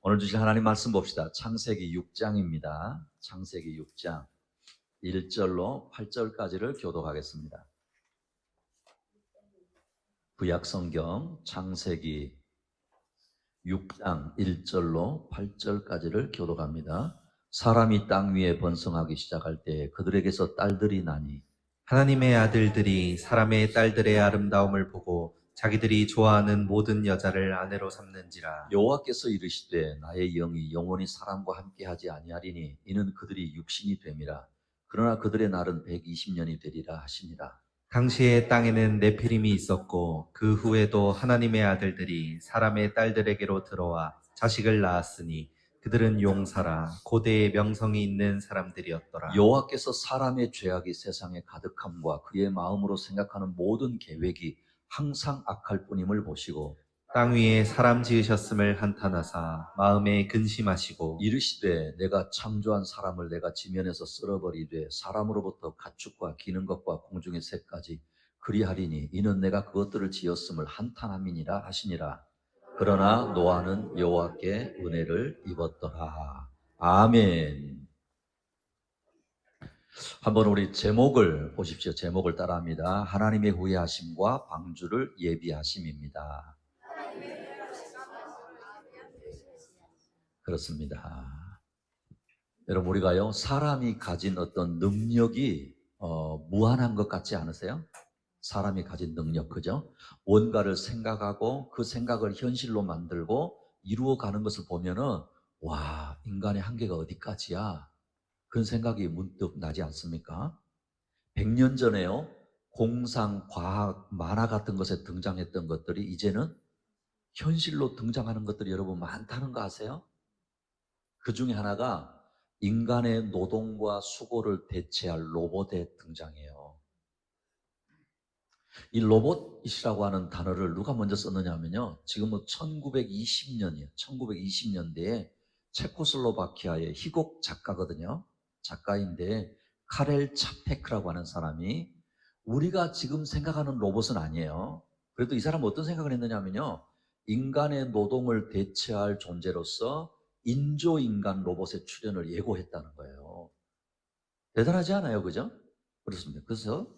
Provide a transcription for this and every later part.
오늘 주실 하나님 말씀 봅시다. 창세기 6장입니다. 창세기 6장 1절로 8절까지를 교독하겠습니다. 구약성경 창세기 6장 1절로 8절까지를 교독합니다. 사람이 땅 위에 번성하기 시작할 때 그들에게서 딸들이 나니 하나님의 아들들이 사람의 딸들의 아름다움을 보고 자기들이 좋아하는 모든 여자를 아내로 삼는지라. 여호와께서 이르시되 나의 영이 영원히 사람과 함께하지 아니하리니 이는 그들이 육신이 됨이라. 그러나 그들의 날은 120년이 되리라 하시니라. 당시에 땅에는 네피림이 있었고 그 후에도 하나님의 아들들이 사람의 딸들에게로 들어와 자식을 낳았으니 그들은 용사라 고대의 명성이 있는 사람들이었더라. 여호와께서 사람의 죄악이 세상에 가득함과 그의 마음으로 생각하는 모든 계획이 항상 악할 뿐임을 보시고 땅 위에 사람 지으셨음을 한탄하사 마음에 근심하시고 이르시되 내가 창조한 사람을 내가 지면에서 쓸어버리되 사람으로부터 가축과 기는 것과 공중의 새까지 그리하리니 이는 내가 그것들을 지었음을 한탄함이니라 하시니라. 그러나 노아는 여호와께 은혜를 입었더라. 아멘. 한번 우리 제목을 보십시오. 제목을 따라합니다. 하나님의 후회하심과 방주를 예비하심입니다. 그렇습니다. 여러분, 우리가요, 사람이 가진 어떤 능력이 무한한 것 같지 않으세요? 사람이 가진 능력, 그죠? 뭔가를 생각하고 그 생각을 현실로 만들고 이루어가는 것을 보면은 와, 인간의 한계가 어디까지야? 그런 생각이 문득 나지 않습니까? 100년 전에요, 공상, 과학, 만화 같은 것에 등장했던 것들이 이제는 현실로 등장하는 것들이 여러분 많다는 거 아세요? 그 중에 하나가 인간의 노동과 수고를 대체할 로봇의 등장이에요. 이 로봇이라고 하는 단어를 누가 먼저 썼느냐면요, 지금 1920년이에요. 1920년대에 체코슬로바키아의 희곡 작가거든요. 작가인데 카렐 차페크라고 하는 사람이 우리가 지금 생각하는 로봇은 아니에요. 그래도 이 사람은 어떤 생각을 했느냐면요, 인간의 노동을 대체할 존재로서 인조인간 로봇의 출현을 예고했다는 거예요. 대단하지 않아요? 그죠? 그렇습니다. 그래서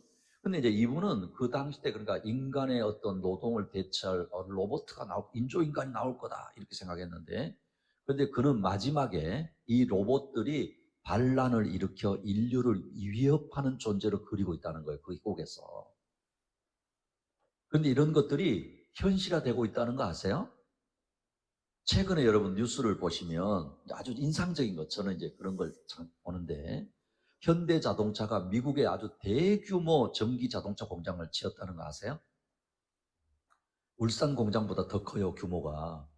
근데 이제 이분은 그 당시 때 그러니까 인간의 어떤 노동을 대체할 로봇가 인조인간이 나올 거다 이렇게 생각했는데, 그런데 그는 마지막에 이 로봇들이 반란을 일으켜 인류를 위협하는 존재로 그리고 있다는 거예요. 그 곡에서. 그런데 이런 것들이 현실화되고 있다는 거 아세요? 최근에 여러분 뉴스를 보시면 아주 인상적인 것, 저는 이제 그런 걸 참 보는데, 현대자동차가 미국에 아주 대규모 전기 자동차 공장을 지었다는 거 아세요? 울산 공장보다 더 커요, 규모가.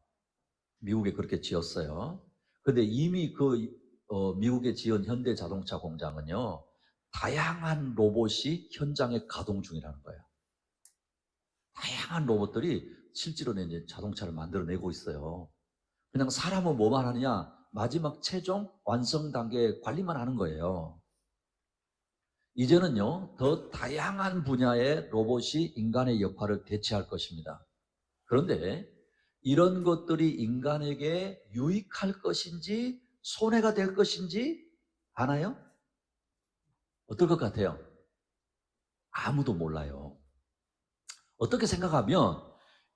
미국에 그렇게 지었어요. 근데 이미 미국에 지은 현대자동차 공장은요, 다양한 로봇이 현장에 가동 중이라는 거예요. 다양한 로봇들이 실제로는 이제 자동차를 만들어내고 있어요. 그냥 사람은 뭐만 하느냐? 마지막 최종 완성 단계 관리만 하는 거예요. 이제는요, 더 다양한 분야의 로봇이 인간의 역할을 대체할 것입니다. 그런데 이런 것들이 인간에게 유익할 것인지 손해가 될 것인지 아나요? 어떨 것 같아요? 아무도 몰라요. 어떻게 생각하면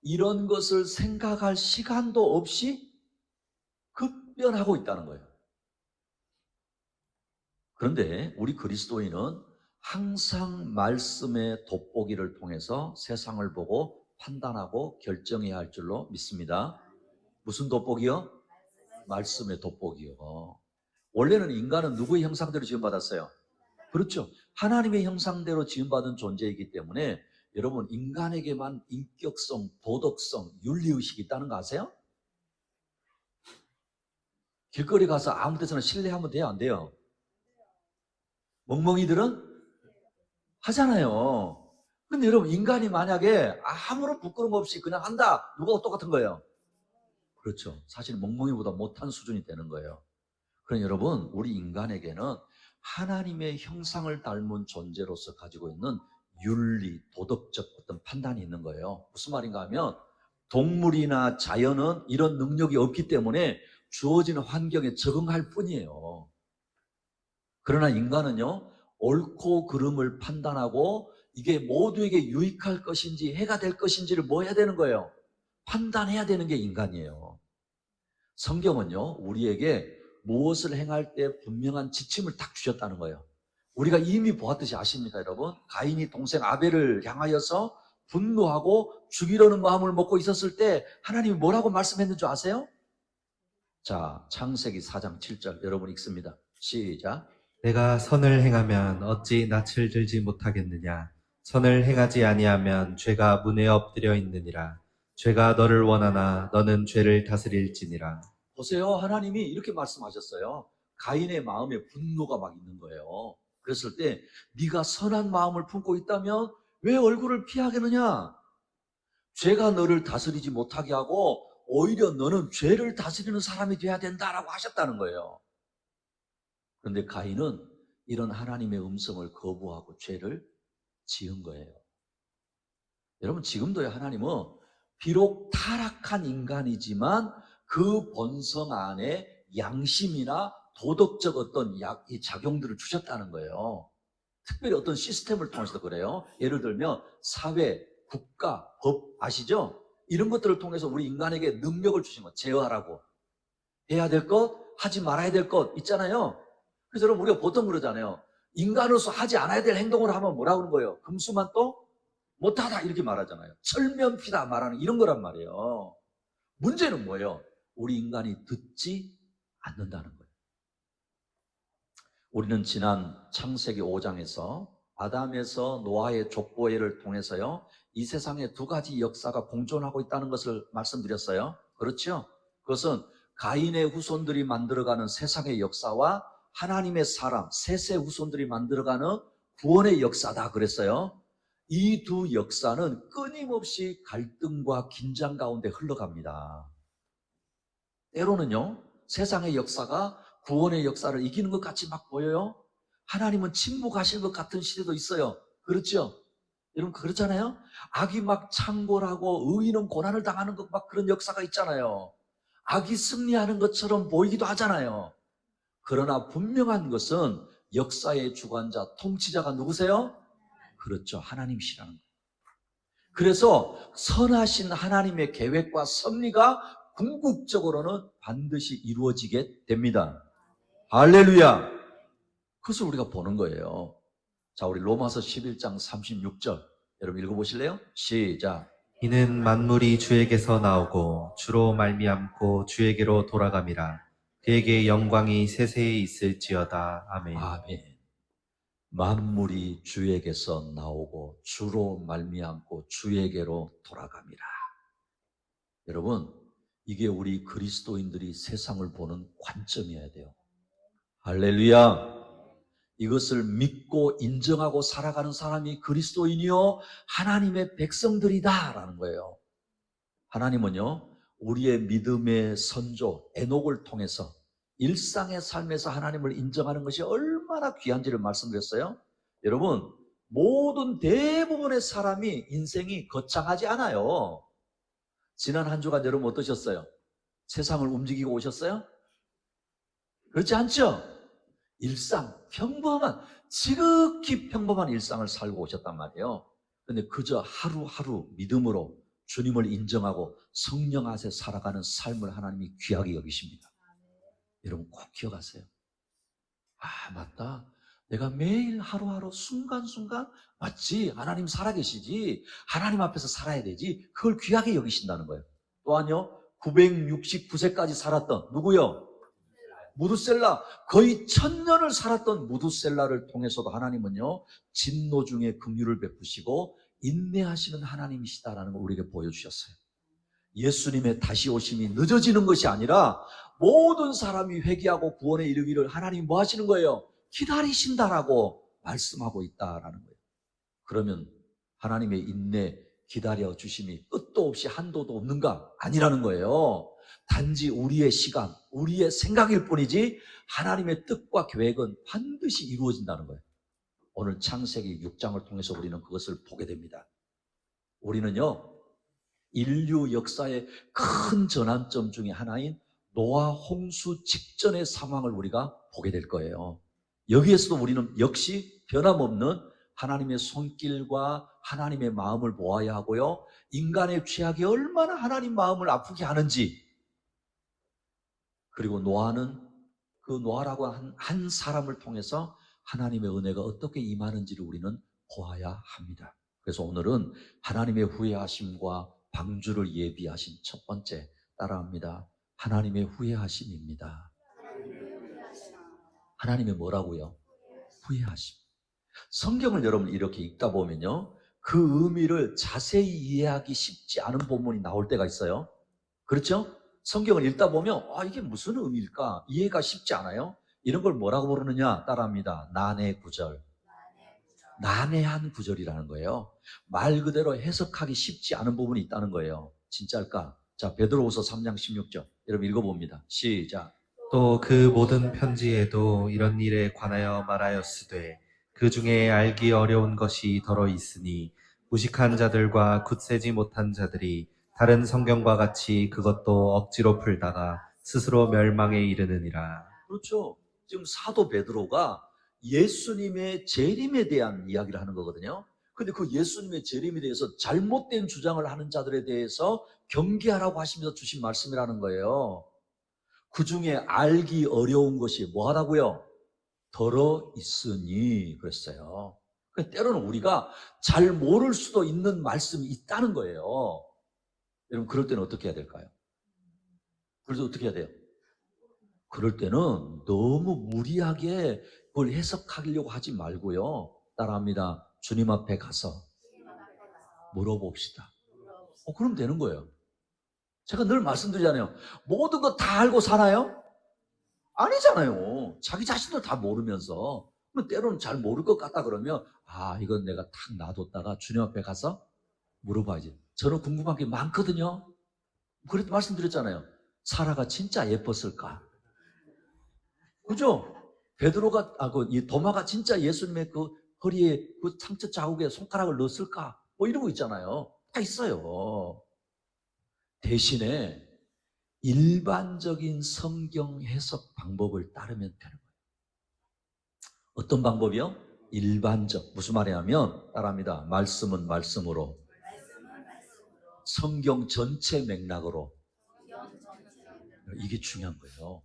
이런 것을 생각할 시간도 없이 급변하고 있다는 거예요. 그런데 우리 그리스도인은 항상 말씀의 돋보기를 통해서 세상을 보고 판단하고 결정해야 할 줄로 믿습니다. 무슨 돋보기요? 말씀의 돋보기요. 원래는 인간은 누구의 형상대로 지음받았어요? 그렇죠. 하나님의 형상대로 지음받은 존재이기 때문에 여러분, 인간에게만 인격성, 도덕성, 윤리의식이 있다는 거 아세요? 길거리 가서 아무 데서나 신뢰하면 돼요, 안 돼요? 멍멍이들은 하잖아요. 근데 여러분, 인간이 만약에 아무런 부끄럼 없이 그냥 한다, 누가 똑같은 거예요? 그렇죠. 사실 멍멍이보다 못한 수준이 되는 거예요. 그러니 여러분, 우리 인간에게는 하나님의 형상을 닮은 존재로서 가지고 있는 윤리, 도덕적 어떤 판단이 있는 거예요. 무슨 말인가 하면 동물이나 자연은 이런 능력이 없기 때문에 주어지는 환경에 적응할 뿐이에요. 그러나 인간은요, 옳고 그름을 판단하고 이게 모두에게 유익할 것인지 해가 될 것인지를 뭐 해야 되는 거예요? 판단해야 되는 게 인간이에요. 성경은요, 우리에게 무엇을 행할 때 분명한 지침을 딱 주셨다는 거예요. 우리가 이미 보았듯이 아십니까, 여러분? 가인이 동생 아벨을 향하여서 분노하고 죽이려는 마음을 먹고 있었을 때 하나님이 뭐라고 말씀했는 줄 아세요? 자, 창세기 4장 7절 여러분 읽습니다. 시작. 내가 선을 행하면 어찌 낯을 들지 못하겠느냐. 선을 행하지 아니하면 죄가 문에 엎드려 있느니라. 죄가 너를 원하나 너는 죄를 다스릴지니라. 보세요. 하나님이 이렇게 말씀하셨어요. 가인의 마음에 분노가 막 있는 거예요. 그랬을 때 네가 선한 마음을 품고 있다면 왜 얼굴을 피하겠느냐? 죄가 너를 다스리지 못하게 하고 오히려 너는 죄를 다스리는 사람이 돼야 된다라고 하셨다는 거예요. 그런데 가인은 이런 하나님의 음성을 거부하고 죄를 지은 거예요. 여러분, 지금도요, 하나님은 비록 타락한 인간이지만 그 본성 안에 양심이나 도덕적 어떤 이 작용들을 주셨다는 거예요. 특별히 어떤 시스템을 통해서도 그래요. 예를 들면 사회, 국가, 법 아시죠? 이런 것들을 통해서 우리 인간에게 능력을 주신 거, 제어하라고. 해야 될 것, 하지 말아야 될 것 있잖아요. 그래서 여러분, 우리가 보통 그러잖아요. 인간으로서 하지 않아야 될 행동을 하면 뭐라고 하는 거예요? 금수만 또 못하다 이렇게 말하잖아요. 철면피다 말하는 이런 거란 말이에요. 문제는 뭐예요? 우리 인간이 듣지 않는다는 거예요. 우리는 지난 창세기 5장에서 아담에서 노아의 족보회를 통해서요, 이 세상에 두 가지 역사가 공존하고 있다는 것을 말씀드렸어요. 그렇죠? 그것은 가인의 후손들이 만들어가는 세상의 역사와 하나님의 사람, 셋의 후손들이 만들어가는 구원의 역사다 그랬어요. 이 두 역사는 끊임없이 갈등과 긴장 가운데 흘러갑니다. 때로는요, 세상의 역사가 구원의 역사를 이기는 것 같이 막 보여요. 하나님은 침묵하시는 것 같은 시대도 있어요. 그렇죠? 여러분 그렇잖아요? 악이 막 창궐하고 의인은 고난을 당하는 것 막 그런 역사가 있잖아요. 악이 승리하는 것처럼 보이기도 하잖아요. 그러나 분명한 것은 역사의 주관자, 통치자가 누구세요? 그렇죠. 하나님이시라는 거예요. 그래서 선하신 하나님의 계획과 섭리가 궁극적으로는 반드시 이루어지게 됩니다. 할렐루야. 그것을 우리가 보는 거예요. 자, 우리 로마서 11장 36절 여러분 읽어보실래요? 시작. 이는 만물이 주에게서 나오고 주로 말미암고 주에게로 돌아감이라. 그에게 영광이 세세히 있을지어다. 아멘. 아멘. 만물이 주에게서 나오고 주로 말미암고 주에게로 돌아갑니다. 여러분, 이게 우리 그리스도인들이 세상을 보는 관점이어야 돼요. 할렐루야. 이것을 믿고 인정하고 살아가는 사람이 그리스도인이요 하나님의 백성들이다라는 거예요. 하나님은요, 우리의 믿음의 선조 에녹을 통해서 일상의 삶에서 하나님을 인정하는 것이 얼마나 귀한지를 말씀드렸어요. 여러분, 모든 대부분의 사람이 인생이 거창하지 않아요. 지난 한 주간 여러분 어떠셨어요? 세상을 움직이고 오셨어요? 그렇지 않죠? 일상, 평범한, 지극히 평범한 일상을 살고 오셨단 말이에요. 근데 그저 하루하루 믿음으로 주님을 인정하고 성령 안에 살아가는 삶을 하나님이 귀하게 여기십니다. 여러분 꼭 기억하세요. 아, 맞다. 내가 매일 하루하루 순간순간 맞지? 하나님 살아계시지. 하나님 앞에서 살아야 되지. 그걸 귀하게 여기신다는 거예요. 또한요, 969세까지 살았던 누구요? 무두셀라, 거의 1000년을 살았던 무두셀라를 통해서도 하나님은요, 진노 중에 긍휼을 베푸시고 인내하시는 하나님이시다라는 걸 우리에게 보여주셨어요. 예수님의 다시 오심이 늦어지는 것이 아니라 모든 사람이 회개하고 구원에 이르기를 하나님 뭐 하시는 거예요? 기다리신다라고 말씀하고 있다라는 거예요. 그러면 하나님의 인내 기다려 주심이 끝도 없이 한도도 없는가? 아니라는 거예요. 단지 우리의 시간, 우리의 생각일 뿐이지 하나님의 뜻과 계획은 반드시 이루어진다는 거예요. 오늘 창세기 6장을 통해서 우리는 그것을 보게 됩니다. 우리는요, 인류 역사의 큰 전환점 중에 하나인 노아 홍수 직전의 상황을 우리가 보게 될 거예요. 여기에서도 우리는 역시 변함없는 하나님의 손길과 하나님의 마음을 보아야 하고요. 인간의 죄악이 얼마나 하나님 마음을 아프게 하는지, 그리고 노아는 그 노아라고 한 사람을 통해서 하나님의 은혜가 어떻게 임하는지를 우리는 보아야 합니다. 그래서 오늘은 하나님의 후회하심과 방주를 예비하신 첫 번째, 따라합니다. 하나님의 후회하심입니다. 하나님의 뭐라고요? 후회하심. 성경을 여러분 이렇게 읽다 보면요, 그 의미를 자세히 이해하기 쉽지 않은 본문이 나올 때가 있어요. 그렇죠? 성경을 읽다 보면 이게 무슨 의미일까? 이해가 쉽지 않아요? 이런 걸 뭐라고 부르느냐? 따라합니다. 난해 구절. 난해한 구절이라는 거예요. 말 그대로 해석하기 쉽지 않은 부분이 있다는 거예요. 진짜일까? 자, 베드로후서 3장 16절 여러분 읽어봅니다. 시작. 또 그 모든 편지에도 이런 일에 관하여 말하였으되 그 중에 알기 어려운 것이 더러 있으니 무식한 자들과 굳세지 못한 자들이 다른 성경과 같이 그것도 억지로 풀다가 스스로 멸망에 이르느니라. 그렇죠. 지금 사도 베드로가 예수님의 재림에 대한 이야기를 하는 거거든요. 근데 그 예수님의 재림에 대해서 잘못된 주장을 하는 자들에 대해서 경계하라고 하시면서 주신 말씀이라는 거예요. 그 중에 알기 어려운 것이 뭐하다고요? 더러 있으니 그랬어요. 때로는 우리가 잘 모를 수도 있는 말씀이 있다는 거예요. 여러분 그럴 때는 어떻게 해야 될까요? 그래서 어떻게 해야 돼요? 그럴 때는 너무 무리하게 그걸 해석하려고 하지 말고요. 따라합니다. 주님 앞에 가서 물어봅시다. 그럼 되는 거예요. 제가 늘 말씀드리잖아요. 모든 거 다 알고 살아요? 아니잖아요. 자기 자신도 다 모르면서. 때로는 잘 모를 것 같다 그러면 이건 내가 탁 놔뒀다가 주님 앞에 가서 물어봐야지. 저는 궁금한 게 많거든요. 그래도 말씀드렸잖아요. 사라가 진짜 예뻤을까? 그죠? 베드로가, 이 도마가 진짜 예수님의 그 허리에 그 상처 자국에 손가락을 넣었을까? 뭐 이런 거 있잖아요. 다 있어요. 대신에 일반적인 성경 해석 방법을 따르면 되는 거예요. 어떤 방법이요? 일반적. 무슨 말이냐면, 따라합니다. 말씀은 말씀으로. 성경 전체 맥락으로. 이게 중요한 거예요.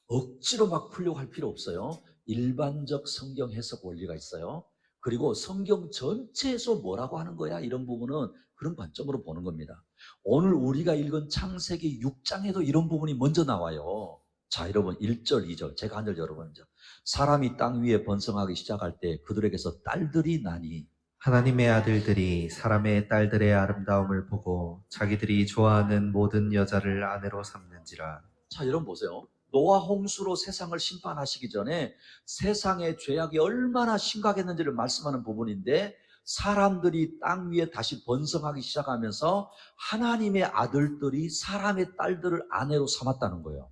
억지로 막 풀려고 할 필요 없어요. 일반적 성경 해석 원리가 있어요. 그리고 성경 전체에서 뭐라고 하는 거야? 이런 부분은 그런 관점으로 보는 겁니다. 오늘 우리가 읽은 창세기 6장에도 이런 부분이 먼저 나와요. 자, 여러분 1절, 2절 제가 한 절 여러분죠. 사람이 땅 위에 번성하기 시작할 때 그들에게서 딸들이 나니 하나님의 아들들이 사람의 딸들의 아름다움을 보고 자기들이 좋아하는 모든 여자를 아내로 삼는지라. 자, 여러분 보세요. 노아 홍수로 세상을 심판하시기 전에 세상의 죄악이 얼마나 심각했는지를 말씀하는 부분인데 사람들이 땅 위에 다시 번성하기 시작하면서 하나님의 아들들이 사람의 딸들을 아내로 삼았다는 거예요.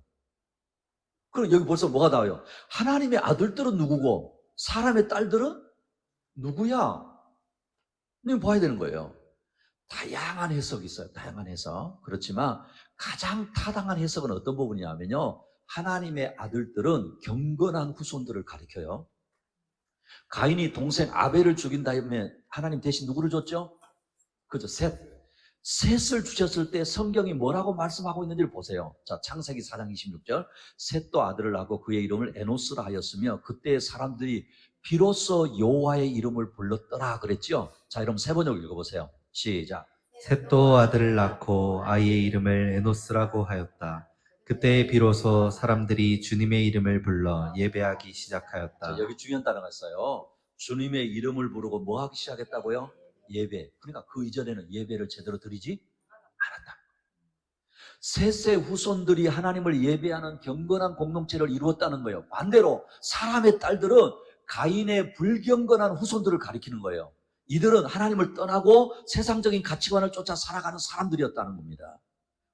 그럼 여기 벌써 뭐가 나와요? 하나님의 아들들은 누구고 사람의 딸들은 누구야? 이거 봐야 되는 거예요. 다양한 해석이 있어요. 다양한 해석. 그렇지만 가장 타당한 해석은 어떤 부분이냐면요. 하나님의 아들들은 경건한 후손들을 가리켜요. 가인이 동생 아벨을 죽인 다음에 하나님 대신 누구를 줬죠? 그죠? 셋. 셋을 주셨을 때 성경이 뭐라고 말씀하고 있는지를 보세요. 자, 창세기 4장 26절. 셋도 아들을 낳고 그의 이름을 에노스라 하였으며 그때 사람들이 비로소 여호와의 이름을 불렀더라 그랬죠? 자, 여러분 세 번역 읽어보세요. 시작. 셋도 아들을 낳고 아이의 이름을 에노스라고 하였다. 그때 비로소 사람들이 주님의 이름을 불러 예배하기 시작하였다. 자, 여기 중요한 단어가 있어요. 주님의 이름을 부르고 뭐 하기 시작했다고요? 예배. 그러니까 그 이전에는 예배를 제대로 드리지 않았다. 셋의 후손들이 하나님을 예배하는 경건한 공동체를 이루었다는 거예요. 반대로 사람의 딸들은 가인의 불경건한 후손들을 가리키는 거예요. 이들은 하나님을 떠나고 세상적인 가치관을 쫓아 살아가는 사람들이었다는 겁니다.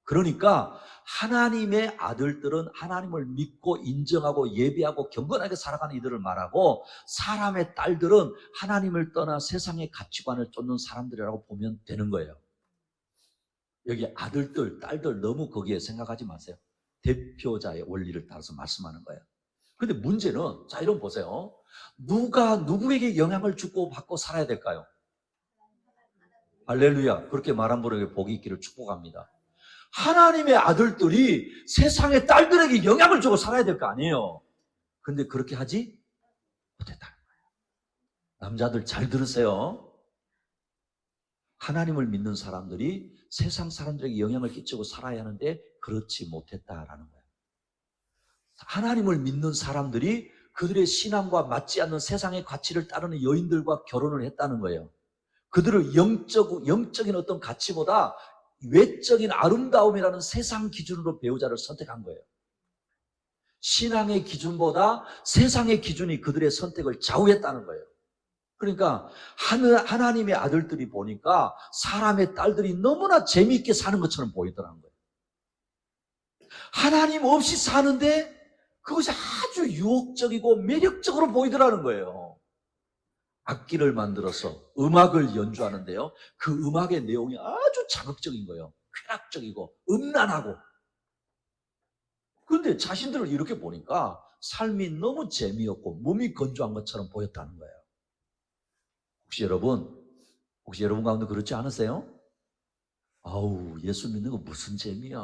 그러니까 하나님의 아들들은 하나님을 믿고 인정하고 예배하고 경건하게 살아가는 이들을 말하고 사람의 딸들은 하나님을 떠나 세상의 가치관을 쫓는 사람들이라고 보면 되는 거예요. 여기 아들들, 딸들 너무 거기에 생각하지 마세요. 대표자의 원리를 따라서 말씀하는 거예요. 근데 문제는, 자, 이런 거 보세요. 누가 누구에게 영향을 주고 받고 살아야 될까요? 할렐루야. 그렇게 말한 분에게 복이 있기를 축복합니다. 하나님의 아들들이 세상의 딸들에게 영향을 주고 살아야 될 거 아니에요. 근데 그렇게 하지 못했다는 거예요. 남자들 잘 들으세요. 하나님을 믿는 사람들이 세상 사람들에게 영향을 끼치고 살아야 하는데 그렇지 못했다라는 거예요. 하나님을 믿는 사람들이 그들의 신앙과 맞지 않는 세상의 가치를 따르는 여인들과 결혼을 했다는 거예요. 그들을 영적인 어떤 가치보다 외적인 아름다움이라는 세상 기준으로 배우자를 선택한 거예요. 신앙의 기준보다 세상의 기준이 그들의 선택을 좌우했다는 거예요. 그러니까 하나님의 아들들이 보니까 사람의 딸들이 너무나 재미있게 사는 것처럼 보이더라는 거예요. 하나님 없이 사는데 그것이 아주 유혹적이고 매력적으로 보이더라는 거예요. 악기를 만들어서 음악을 연주하는데요. 그 음악의 내용이 아주 자극적인 거예요. 쾌락적이고 음란하고. 그런데 자신들을 이렇게 보니까 삶이 너무 재미없고 몸이 건조한 것처럼 보였다는 거예요. 혹시 여러분 가운데 그렇지 않으세요? 아우, 예수 믿는 거 무슨 재미야.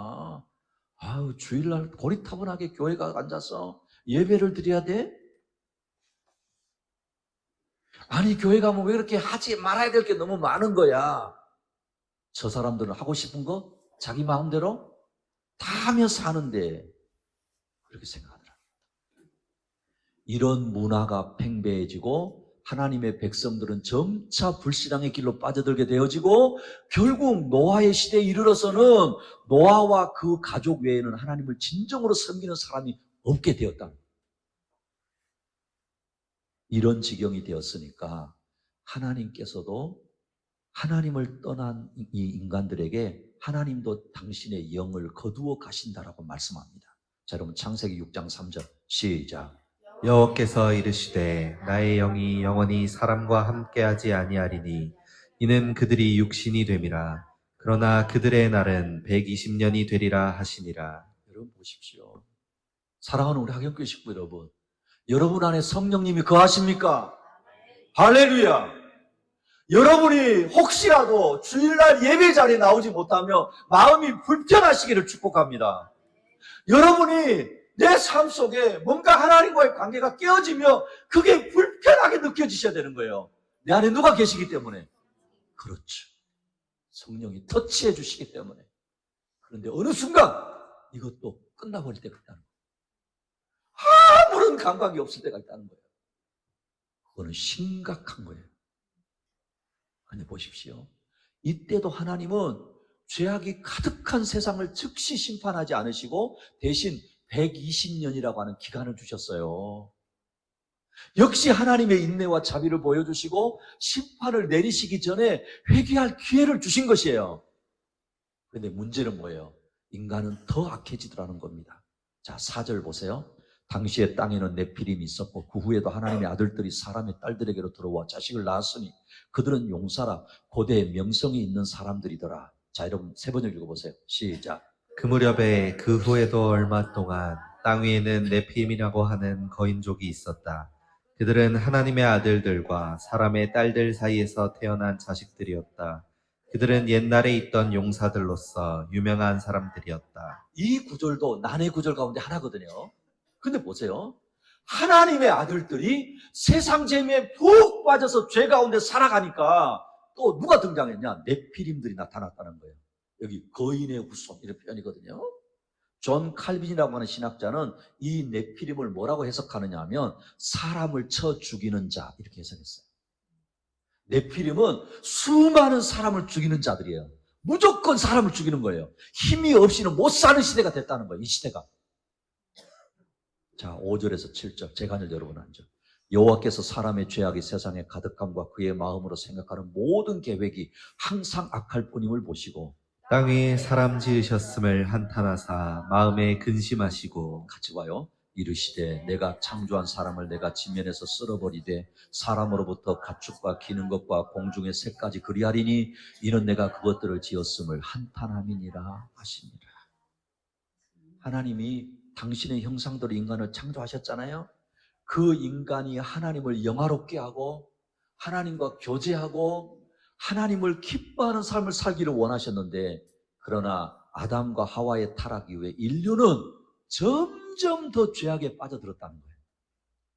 아우, 주일날 고리타분하게 교회 가 앉아서 예배를 드려야 돼? 아니, 교회 가면 왜 그렇게 하지 말아야 될 게 너무 많은 거야. 저 사람들은 하고 싶은 거 자기 마음대로 다 하며 사는데 그렇게 생각하더라. 이런 문화가 팽배해지고 하나님의 백성들은 점차 불신앙의 길로 빠져들게 되어지고 결국 노아의 시대에 이르러서는 노아와 그 가족 외에는 하나님을 진정으로 섬기는 사람이 없게 되었다. 이런 지경이 되었으니까 하나님께서도 하나님을 떠난 이 인간들에게 하나님도 당신의 영을 거두어 가신다라고 말씀합니다. 자, 여러분 창세기 6장 3절 시작. 여호와께서 이르시되 나의 영이 영원히 사람과 함께하지 아니하리니 이는 그들이 육신이 됨이라. 그러나 그들의 날은 120년이 되리라 하시니라. 여러분 보십시오. 사랑하는 우리 학연교회 식구 여러분, 여러분 안에 성령님이 거하십니까? 할렐루야. 여러분이 혹시라도 주일날 예배 자리에 나오지 못하며 마음이 불편하시기를 축복합니다. 여러분이 내 삶 속에 뭔가 하나님과의 관계가 깨어지며 그게 불편하게 느껴지셔야 되는 거예요. 내 안에 누가 계시기 때문에. 그렇죠. 성령이 터치해 주시기 때문에. 그런데 어느 순간 이것도 끝나버릴 때가 있다는 거예요. 아무런 감각이 없을 때가 있다는 거예요. 그거는 심각한 거예요. 근데 보십시오. 이때도 하나님은 죄악이 가득한 세상을 즉시 심판하지 않으시고 대신 120년이라고 하는 기간을 주셨어요. 역시 하나님의 인내와 자비를 보여주시고 심판을 내리시기 전에 회개할 기회를 주신 것이에요. 그런데 문제는 뭐예요? 인간은 더 악해지더라는 겁니다. 자, 4절 보세요. 당시에 땅에는 네피림이 있었고 그 후에도 하나님의 아들들이 사람의 딸들에게로 들어와 자식을 낳았으니 그들은 용사라 고대에 명성이 있는 사람들이더라. 자, 여러분 세 번째 읽어보세요. 시작. 그 무렵에 그 후에도 얼마 동안 땅 위에는 네피림이라고 하는 거인족이 있었다. 그들은 하나님의 아들들과 사람의 딸들 사이에서 태어난 자식들이었다. 그들은 옛날에 있던 용사들로서 유명한 사람들이었다. 이 구절도 난해 구절 가운데 하나거든요. 근데 보세요. 하나님의 아들들이 세상 재미에 푹 빠져서 죄 가운데 살아가니까 또 누가 등장했냐? 네피림들이 나타났다는 거예요. 여기 거인의 후손 이런 표현이거든요. 존 칼빈이라고 하는 신학자는 이 네피림을 뭐라고 해석하느냐 하면 사람을 쳐 죽이는 자 이렇게 해석했어요. 네피림은 수많은 사람을 죽이는 자들이에요. 무조건 사람을 죽이는 거예요. 힘이 없이는 못 사는 시대가 됐다는 거예요. 이 시대가. 자, 5절에서 7절 재간을 여러분 앉아. 여호와께서 사람의 죄악이 세상에 가득함과 그의 마음으로 생각하는 모든 계획이 항상 악할 뿐임을 보시고 땅 위에 사람 지으셨음을 한탄하사 마음에 근심하시고 같이 봐요. 이르시되 내가 창조한 사람을 내가 지면에서 쓸어버리되 사람으로부터 가축과 기는 것과 공중의 새까지 그리하리니 이는 내가 그것들을 지었음을 한탄함이니라 하시니라. 하나님이 당신의 형상대로 인간을 창조하셨잖아요. 그 인간이 하나님을 영화롭게 하고 하나님과 교제하고 하나님을 기뻐하는 삶을 살기를 원하셨는데, 그러나 아담과 하와의 타락 이후에 인류는 점점 더 죄악에 빠져들었다는 거예요.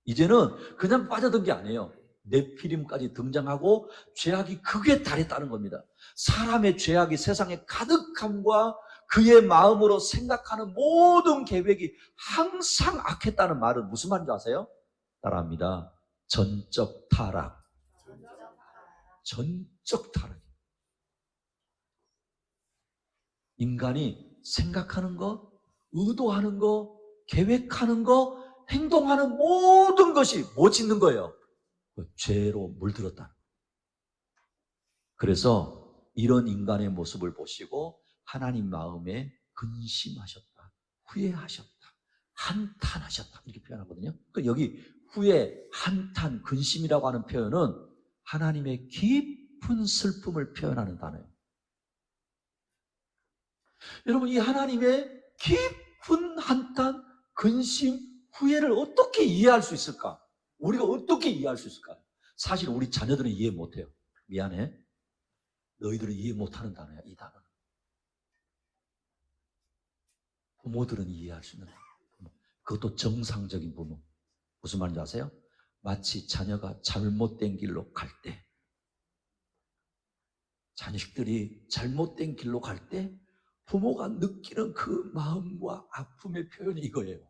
이제는 그냥 빠져든 게 아니에요. 네피림까지 등장하고 죄악이 극에 달했다는 겁니다. 사람의 죄악이 세상에 가득함과 그의 마음으로 생각하는 모든 계획이 항상 악했다는 말은 무슨 말인지 아세요? 따라합니다. 전적 타락. 전적 타락. 인간이 생각하는 거, 의도하는 거, 계획하는 거, 행동하는 모든 것이 뭐 짓는 거예요? 죄로 물들었다. 그래서 이런 인간의 모습을 보시고 하나님 마음에 근심하셨다, 후회하셨다, 한탄하셨다, 이렇게 표현하거든요. 그러니까 여기 후회, 한탄, 근심이라고 하는 표현은 하나님의 깊은 슬픔을 표현하는 단어예요. 여러분, 이 하나님의 깊은 한탄, 근심, 후회를 어떻게 이해할 수 있을까? 우리가 어떻게 이해할 수 있을까요? 사실 우리 자녀들은 이해 못해요. 미안해. 너희들은 이해 못하는 단어야, 이 단어는. 부모들은 이해할 수 있는 단어. 그것도 정상적인 부모. 무슨 말인지 아세요? 마치 자녀가 잘못된 길로 갈 때, 자식들이 잘못된 길로 갈 때 부모가 느끼는 그 마음과 아픔의 표현이 이거예요.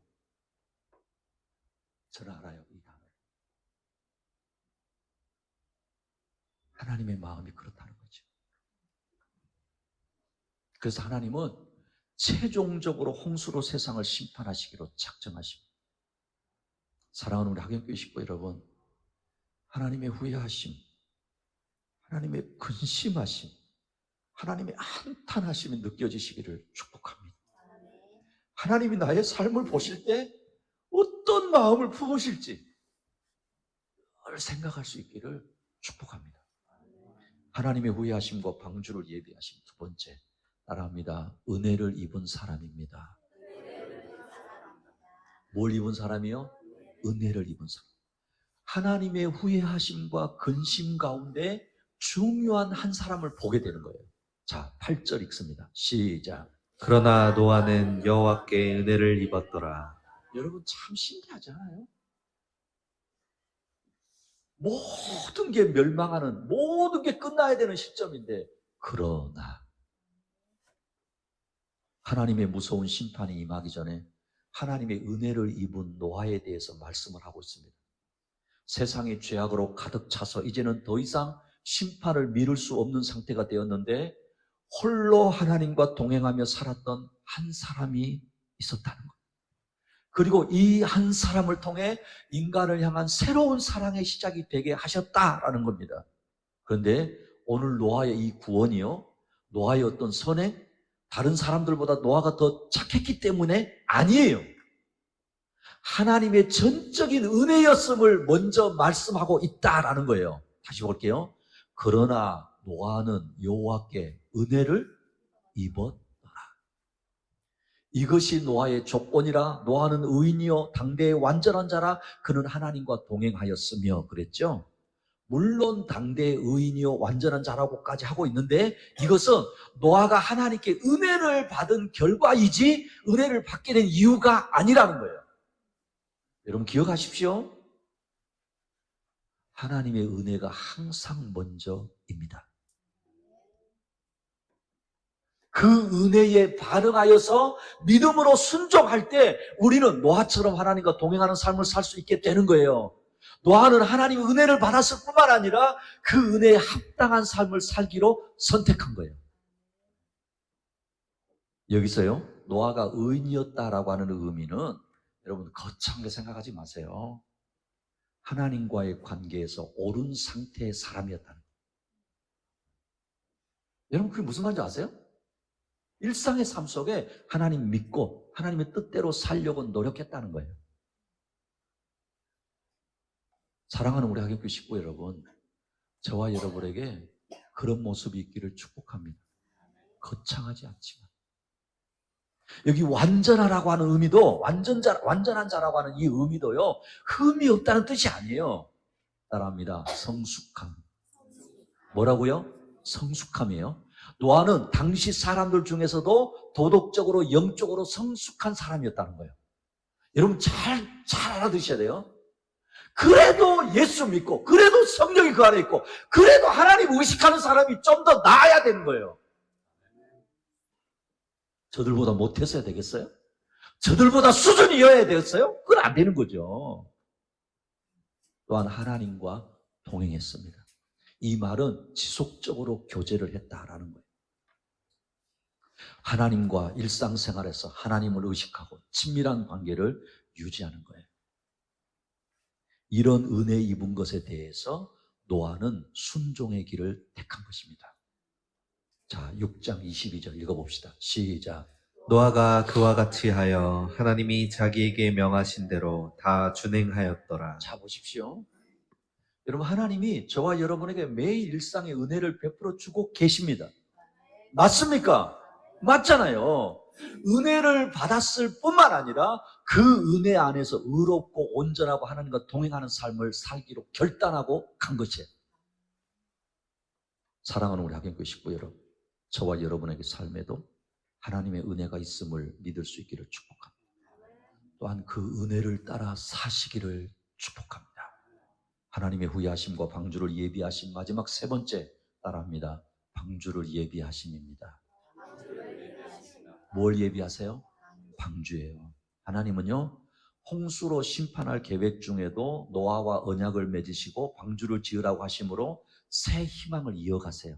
저는 알아요, 이 단어. 하나님의 마음이 그렇다는 거죠. 그래서 하나님은 최종적으로 홍수로 세상을 심판하시기로 작정하십니다. 사랑하는 우리 학연교회 식구 여러분, 하나님의 후회하심, 하나님의 근심하심, 하나님의 한탄하심이 느껴지시기를 축복합니다. 하나님이 나의 삶을 보실 때 어떤 마음을 품으실지 생각할 수 있기를 축복합니다. 하나님의 후회하심과 방주를 예비하신 두 번째, 따라합니다. 은혜를 입은 사람입니다. 뭘 입은 사람이요? 은혜를 입은 사람. 하나님의 후회하심과 근심 가운데 중요한 한 사람을 보게 되는 거예요. 자, 8절 읽습니다. 시작. 그러나 노아는 여호와께 은혜를 입었더라. 여러분, 참 신기하잖아요. 모든 게 멸망하는, 모든 게 끝나야 되는 시점인데, 그러나 하나님의 무서운 심판이 임하기 전에 하나님의 은혜를 입은 노아에 대해서 말씀을 하고 있습니다. 세상이 죄악으로 가득 차서 이제는 더 이상 심판을 미룰 수 없는 상태가 되었는데, 홀로 하나님과 동행하며 살았던 한 사람이 있었다는 거예요. 그리고 이 한 사람을 통해 인간을 향한 새로운 사랑의 시작이 되게 하셨다라는 겁니다. 그런데 오늘 노아의 이 구원이요, 노아의 어떤 선행, 다른 사람들보다 노아가 더 착했기 때문에 아니에요. 하나님의 전적인 은혜였음을 먼저 말씀하고 있다라는 거예요. 다시 볼게요. 그러나 노아는 여호와께 은혜를 입었더라. 이것이 노아의 조건이라. 노아는 의인이요 당대의 완전한 자라. 그는 하나님과 동행하였으며 그랬죠. 물론 당대의 의인이요 완전한 자라고까지 하고 있는데, 이것은 노아가 하나님께 은혜를 받은 결과이지 은혜를 받게 된 이유가 아니라는 거예요. 여러분 기억하십시오. 하나님의 은혜가 항상 먼저입니다. 그 은혜에 반응하여서 믿음으로 순종할 때 우리는 노아처럼 하나님과 동행하는 삶을 살 수 있게 되는 거예요. 노아는 하나님의 은혜를 받았을 뿐만 아니라 그 은혜에 합당한 삶을 살기로 선택한 거예요. 여기서요, 노아가 의인이었다라고 하는 의미는 여러분 거창하게 생각하지 마세요. 하나님과의 관계에서 옳은 상태의 사람이었다는 거예요. 여러분 그게 무슨 말인지 아세요? 일상의 삶 속에 하나님 믿고 하나님의 뜻대로 살려고 노력했다는 거예요. 사랑하는 우리 하객교 식구 여러분, 저와 여러분에게 그런 모습이 있기를 축복합니다. 거창하지 않지만. 여기 완전하라고 하는 의미도 완전한 자라고 하는 이 의미도요. 흠이 없다는 뜻이 아니에요. 따라합니다. 성숙함. 뭐라고요? 성숙함이에요. 노아는 당시 사람들 중에서도 도덕적으로 영적으로 성숙한 사람이었다는 거예요. 여러분 잘 알아두셔야 돼요. 그래도 예수 믿고 그래도 성령이 그 안에 있고 그래도 하나님 의식하는 사람이 좀 더 나아야 되는 거예요. 저들보다 못했어야 되겠어요? 저들보다 수준이어야 되겠어요? 그건 안 되는 거죠. 또한 하나님과 동행했습니다. 이 말은 지속적으로 교제를 했다라는 거예요. 하나님과 일상생활에서 하나님을 의식하고 친밀한 관계를 유지하는 거예요. 이런 은혜 입은 것에 대해서 노아는 순종의 길을 택한 것입니다. 자, 6장 22절 읽어봅시다. 시작. 노아가 그와 같이 하여 하나님이 자기에게 명하신 대로 다 준행하였더라. 자, 보십시오. 여러분, 하나님이 저와 여러분에게 매일 일상의 은혜를 베풀어 주고 계십니다. 맞습니까? 맞잖아요. 은혜를 받았을 뿐만 아니라 그 은혜 안에서 의롭고 온전하고 하나님과 동행하는 삶을 살기로 결단하고 간 것이에요. 사랑하는 우리 학연교 식구 여러분, 저와 여러분에게 삶에도 하나님의 은혜가 있음을 믿을 수 있기를 축복합니다. 또한 그 은혜를 따라 사시기를 축복합니다. 하나님의 후회하심과 방주를 예비하신 마지막 세 번째 따라합니다. 방주를 예비하심입니다. 뭘 예비하세요? 방주예요. 하나님은요, 홍수로 심판할 계획 중에도 노아와 언약을 맺으시고 방주를 지으라고 하심으로 새 희망을 이어가세요.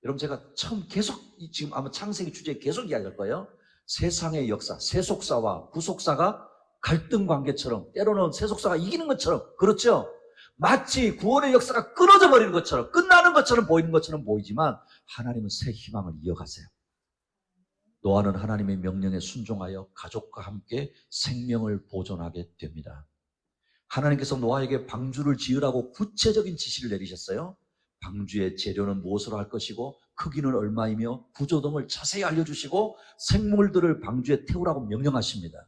여러분, 제가 처음 계속 지금 아마 창세기 주제에 계속 이야기할 거예요. 세상의 역사, 세속사와 구속사가 갈등 관계처럼, 때로는 세속사가 이기는 것처럼, 그렇죠? 마치 구원의 역사가 끊어져 버리는 것처럼, 끝나는 것처럼 보이는 것처럼 보이지만 하나님은 새 희망을 이어가세요. 노아는 하나님의 명령에 순종하여 가족과 함께 생명을 보존하게 됩니다. 하나님께서 노아에게 방주를 지으라고 구체적인 지시를 내리셨어요. 방주의 재료는 무엇으로 할 것이고 크기는 얼마이며 구조 등을 자세히 알려주시고 생물들을 방주에 태우라고 명령하십니다.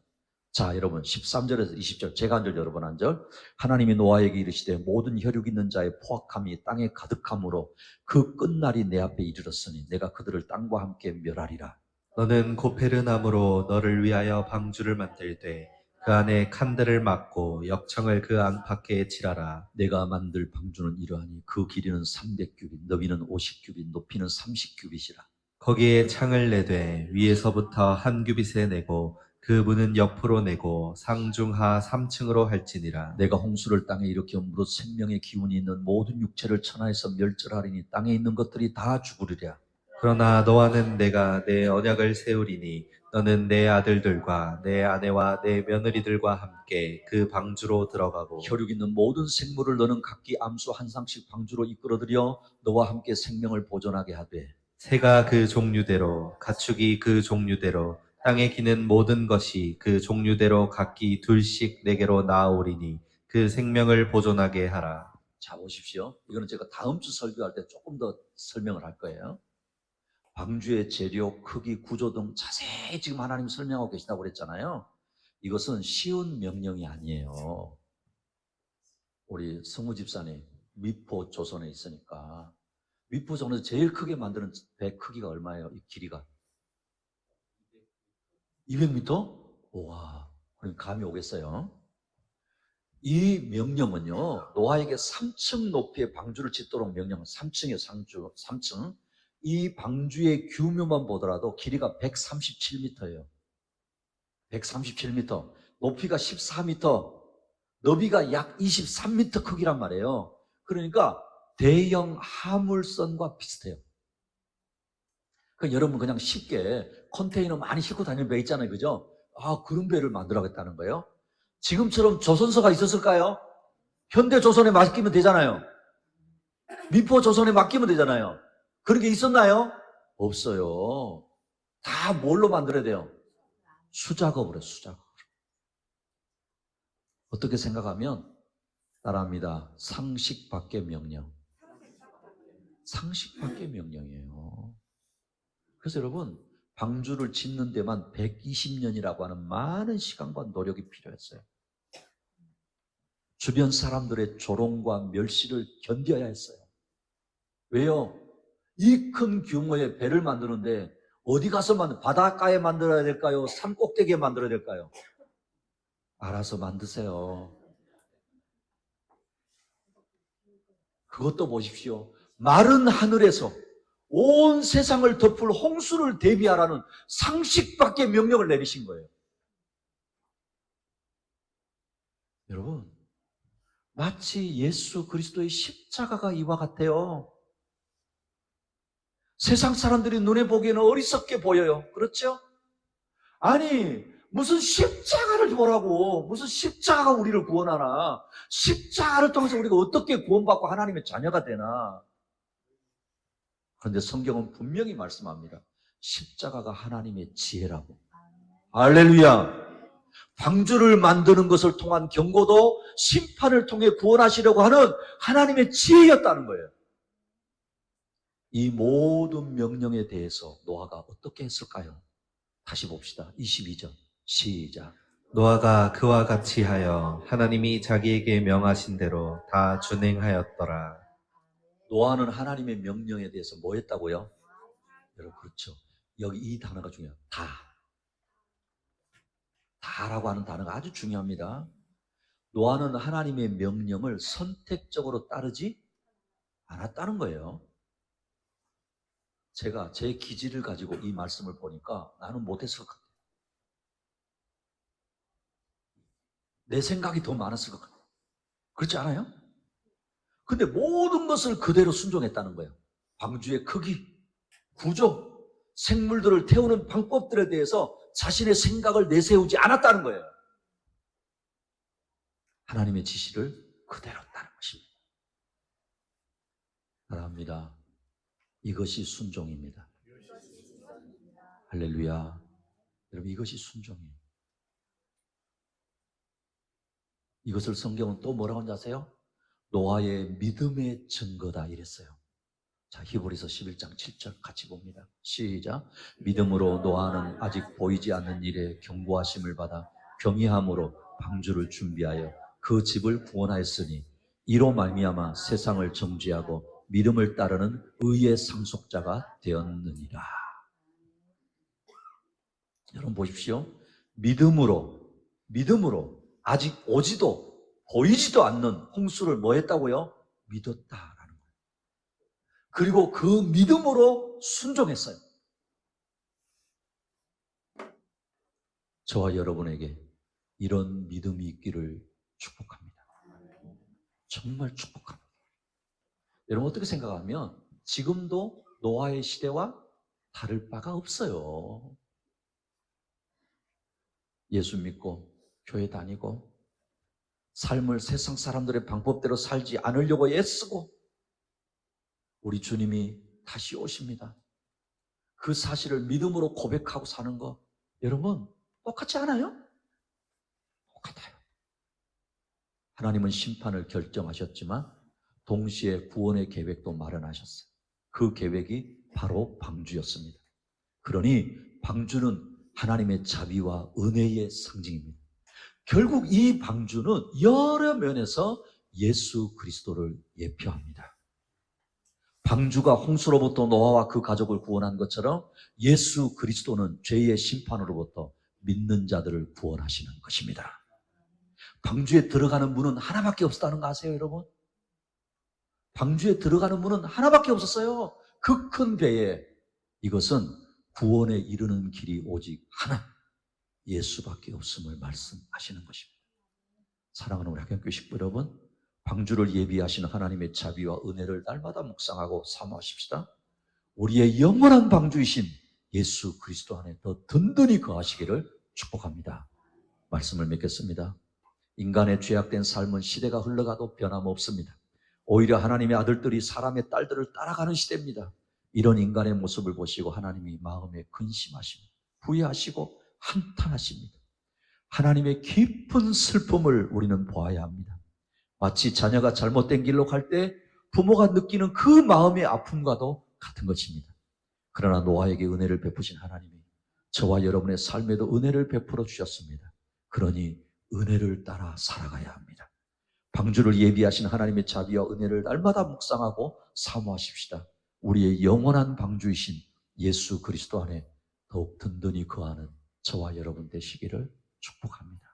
자, 여러분 13절에서 20절 제가 한 절 여러분 한 절. 하나님이 노아에게 이르시되 모든 혈육 있는 자의 포악함이 땅에 가득함으로 그 끝날이 내 앞에 이르렀으니 내가 그들을 땅과 함께 멸하리라. 너는 고페르나무로 너를 위하여 방주를 만들되 그 안에 칸들을 막고 역청을 그 안팎에 칠하라. 내가 만들 방주는 이러하니 그 길이는 300규빗, 너비는 50규빗, 높이는 30규빗이라. 거기에 창을 내되 위에서부터 한 규빗에 내고 그 문은 옆으로 내고 상중하 3층으로 할지니라. 내가 홍수를 땅에 일으켜 무릇 생명의 기운이 있는 모든 육체를 천하에서 멸절하리니 땅에 있는 것들이 다 죽으리라. 그러나 너와는 내가 내 언약을 세우리니 너는 내 아들들과 내 아내와 내 며느리들과 함께 그 방주로 들어가고 혈육 있는 모든 생물을 너는 각기 암수 한 쌍씩 방주로 이끌어들여 너와 함께 생명을 보존하게 하되 새가 그 종류대로 가축이 그 종류대로 땅에 기는 모든 것이 그 종류대로 각기 둘씩 내게로 나아오리니 그 생명을 보존하게 하라. 자, 보십시오. 이거는 제가 다음 주 설교할 때 조금 더 설명을 할 거예요. 방주의 재료, 크기, 구조 등 자세히 지금 하나님 설명하고 계시다고 그랬잖아요. 이것은 쉬운 명령이 아니에요. 우리 성우 집사님 미포 조선에 있으니까 미포 조선에서 제일 크게 만드는 배 크기가 얼마예요? 이 길이가 200m? 우와, 그럼 감이 오겠어요? 이 명령은요, 노아에게 3층 높이의 방주를 짓도록 명령은 3층이에요. 3층. 이 방주의 규모만 보더라도 길이가 137m예요. 137m, 높이가 14m, 너비가 약 23m 크기란 말이에요. 그러니까 대형 화물선과 비슷해요. 그러니까 여러분 그냥 쉽게 컨테이너 많이 싣고 다니는 배 있잖아요. 그죠? 아, 그런 배를 만들어야겠다는 거예요. 지금처럼 조선소가 있었을까요? 현대조선에 맡기면 되잖아요. 미포조선에 맡기면 되잖아요. 그런 게 있었나요? 없어요. 다 뭘로 만들어야 돼요? 수작업으로, 수작업으로. 어떻게 생각하면 따라합니다. 상식 밖의 명령. 상식 밖의 명령이에요. 그래서 여러분, 방주를 짓는 데만 120년이라고 하는 많은 시간과 노력이 필요했어요. 주변 사람들의 조롱과 멸시를 견뎌야 했어요. 왜요? 이 큰 규모의 배를 만드는데 어디 가서 바닷가에 만들어야 될까요? 산 꼭대기에 만들어야 될까요? 알아서 만드세요. 그것도 보십시오. 마른 하늘에서 온 세상을 덮을 홍수를 대비하라는 상식밖에 명령을 내리신 거예요. 여러분, 마치 예수 그리스도의 십자가가 이와 같아요. 세상 사람들이 눈에 보기에는 어리석게 보여요. 그렇죠? 아니, 무슨 십자가를 보라고, 무슨 십자가가 우리를 구원하나, 십자가를 통해서 우리가 어떻게 구원받고 하나님의 자녀가 되나. 그런데 성경은 분명히 말씀합니다. 십자가가 하나님의 지혜라고. 할렐루야. 방주를 만드는 것을 통한 경고도 심판을 통해 구원하시려고 하는 하나님의 지혜였다는 거예요. 이 모든 명령에 대해서 노아가 어떻게 했을까요? 다시 봅시다. 22절 시작. 노아가 그와 같이 하여 하나님이 자기에게 명하신 대로 다 준행하였더라. 노아는 하나님의 명령에 대해서 뭐 했다고요? 여러분, 그렇죠. 여기 이 단어가 중요해요. 다라고 하는 단어가 아주 중요합니다. 노아는 하나님의 명령을 선택적으로 따르지 않았다는 거예요. 제가 제 기질을 가지고 이 말씀을 보니까 나는 못했을 것 같아요. 내 생각이 더 많았을 것 같아요. 그렇지 않아요? 근데 모든 것을 그대로 순종했다는 거예요. 방주의 크기, 구조, 생물들을 태우는 방법들에 대해서 자신의 생각을 내세우지 않았다는 거예요. 하나님의 지시를 그대로 따른 것입니다. 사랑합니다. 이것이 순종입니다. 할렐루야. 여러분, 이것이 순종이에요. 이것을 성경은 또 뭐라고 하는지 아세요? 노아의 믿음의 증거다 이랬어요. 자, 히브리서 11장 7절 같이 봅니다. 시작. 믿음으로 노아는 아직 보이지 않는 일에 경고하심을 받아 경외함으로 방주를 준비하여 그 집을 구원하였으니 이로 말미암아 세상을 정죄하고 믿음을 따르는 의의 상속자가 되었느니라. 여러분 보십시오. 믿음으로 아직 오지도 보이지도 않는 홍수를 뭐 했다고요? 믿었다라는 거예요. 그리고 그 믿음으로 순종했어요. 저와 여러분에게 이런 믿음이 있기를 축복합니다. 정말 축복합니다. 여러분 어떻게 생각하면 지금도 노아의 시대와 다를 바가 없어요. 예수 믿고 교회 다니고 삶을 세상 사람들의 방법대로 살지 않으려고 애쓰고 우리 주님이 다시 오십니다. 그 사실을 믿음으로 고백하고 사는 거 여러분 똑같지 않아요? 똑같아요. 하나님은 심판을 결정하셨지만 동시에 구원의 계획도 마련하셨어요. 그 계획이 바로 방주였습니다. 그러니 방주는 하나님의 자비와 은혜의 상징입니다. 결국 이 방주는 여러 면에서 예수 그리스도를 예표합니다. 방주가 홍수로부터 노아와 그 가족을 구원한 것처럼 예수 그리스도는 죄의 심판으로부터 믿는 자들을 구원하시는 것입니다. 방주에 들어가는 문은 하나밖에 없었다는 거 아세요, 여러분? 방주에 들어가는 문은 하나밖에 없었어요. 그 큰 배에. 이것은 구원에 이르는 길이 오직 하나, 예수밖에 없음을 말씀하시는 것입니다. 사랑하는 우리 학교교 식구 여러분, 방주를 예비하시는 하나님의 자비와 은혜를 날마다 묵상하고 사모하십시다. 우리의 영원한 방주이신 예수 그리스도 안에 더 든든히 거하시기를 축복합니다. 말씀을 맺겠습니다. 인간의 죄악된 삶은 시대가 흘러가도 변함없습니다. 오히려 하나님의 아들들이 사람의 딸들을 따라가는 시대입니다. 이런 인간의 모습을 보시고 하나님이 마음에 근심하십니다. 후회하시고 한탄하십니다. 하나님의 깊은 슬픔을 우리는 보아야 합니다. 마치 자녀가 잘못된 길로 갈 때 부모가 느끼는 그 마음의 아픔과도 같은 것입니다. 그러나 노아에게 은혜를 베푸신 하나님이 저와 여러분의 삶에도 은혜를 베풀어 주셨습니다. 그러니 은혜를 따라 살아가야 합니다. 방주를 예비하신 하나님의 자비와 은혜를 날마다 묵상하고 사모하십시다. 우리의 영원한 방주이신 예수 그리스도 안에 더욱 든든히 거하는 저와 여러분 되시기를 축복합니다.